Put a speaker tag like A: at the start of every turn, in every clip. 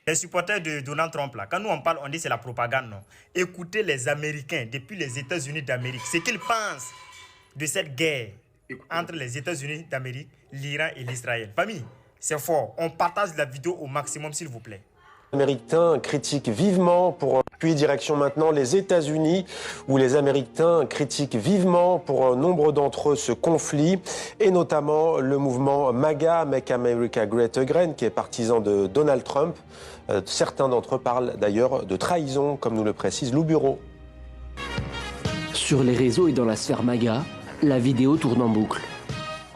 A: Les supporters de Donald Trump, là, quand nous on parle, on dit c'est la propagande, non. Écoutez les Américains, depuis les États-Unis d'Amérique, ce qu'ils pensent de cette guerre entre les États-Unis d'Amérique, l'Iran et l'Israël. Famille, c'est fort. On partage la vidéo au maximum, s'il vous plaît.
B: Les Américains critiquent vivement pour... Puis direction maintenant les États-Unis, où les Américains critiquent vivement pour un nombre d'entre eux ce conflit, et notamment le mouvement MAGA, Make America Great Again, qui est partisan de Donald Trump. Certains d'entre eux parlent d'ailleurs de trahison, comme nous le précise Lou Bureau.
C: Sur les réseaux et dans la sphère MAGA, la vidéo tourne en boucle.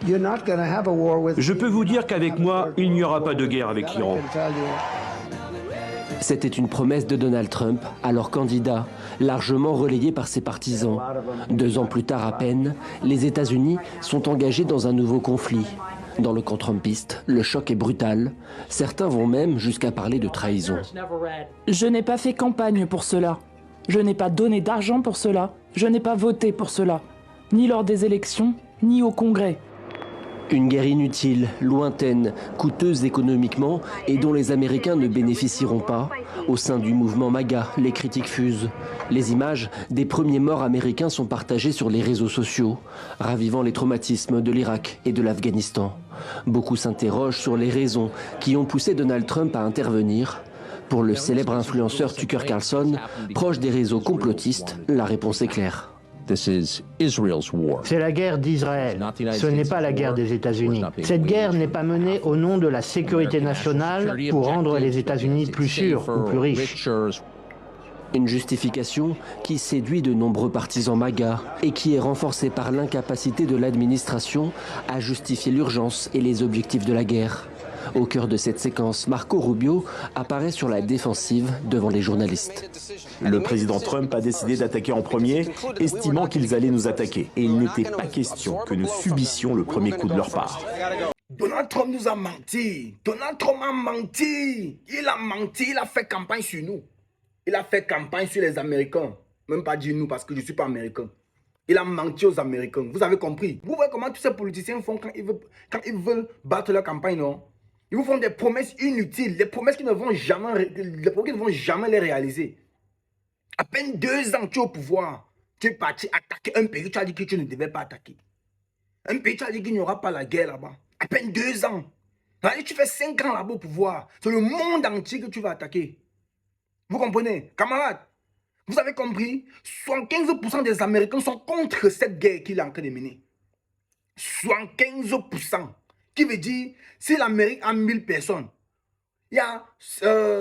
D: Je peux vous dire qu'avec moi, il n'y aura pas de guerre avec l'Iran.
C: C'était une promesse de Donald Trump, alors candidat, largement relayée par ses partisans. 2 ans plus tard à peine, les États-Unis sont engagés dans un nouveau conflit. Dans le camp trumpiste, le choc est brutal. Certains vont même jusqu'à parler de trahison.
E: Je n'ai pas fait campagne pour cela. Je n'ai pas donné d'argent pour cela. Je n'ai pas voté pour cela. Ni lors des élections, ni au Congrès.
C: Une guerre inutile, lointaine, coûteuse économiquement et dont les Américains ne bénéficieront pas. Au sein du mouvement MAGA, les critiques fusent. Les images des premiers morts américains sont partagées sur les réseaux sociaux, ravivant les traumatismes de l'Irak et de l'Afghanistan. Beaucoup s'interrogent sur les raisons qui ont poussé Donald Trump à intervenir. Pour le célèbre influenceur Tucker Carlson, proche des réseaux complotistes, la réponse est claire.
F: C'est la guerre d'Israël. Ce n'est pas la guerre des États-Unis. Cette guerre n'est pas menée au nom de la sécurité nationale pour rendre les États-Unis plus sûrs ou plus riches.
C: Une justification qui séduit de nombreux partisans MAGA et qui est renforcée par l'incapacité de l'administration à justifier l'urgence et les objectifs de la guerre. Au cœur de cette séquence, Marco Rubio apparaît sur la défensive devant les journalistes.
G: Le président Trump a décidé d'attaquer en premier, estimant qu'ils allaient nous attaquer. Et il n'était pas question que nous subissions le premier coup de leur part.
H: Donald Trump nous a menti. Donald Trump a menti. Il a menti, il a fait campagne sur nous. Il a fait campagne sur les Américains. Même pas dire nous parce que je ne suis pas américain. Il a menti aux Américains. Vous avez compris? Vous voyez comment tous ces politiciens font quand ils veulent battre leur campagne, non? Ils vous font des promesses inutiles, des promesses qui ne vont jamais les réaliser. À peine 2 ans, tu es au pouvoir. Tu es parti attaquer un pays, tu as dit que tu ne devais pas attaquer. Un pays, tu as dit qu'il n'y aura pas la guerre là-bas. À peine 2 ans. Tu fais 5 ans là-bas au pouvoir. C'est le monde entier que tu vas attaquer. Vous comprenez? Camarades, vous avez compris? 75% des Américains sont contre cette guerre qu'il est en train de mener. 75%. Qui veut dire, si l'Amérique a 1000 personnes, il y a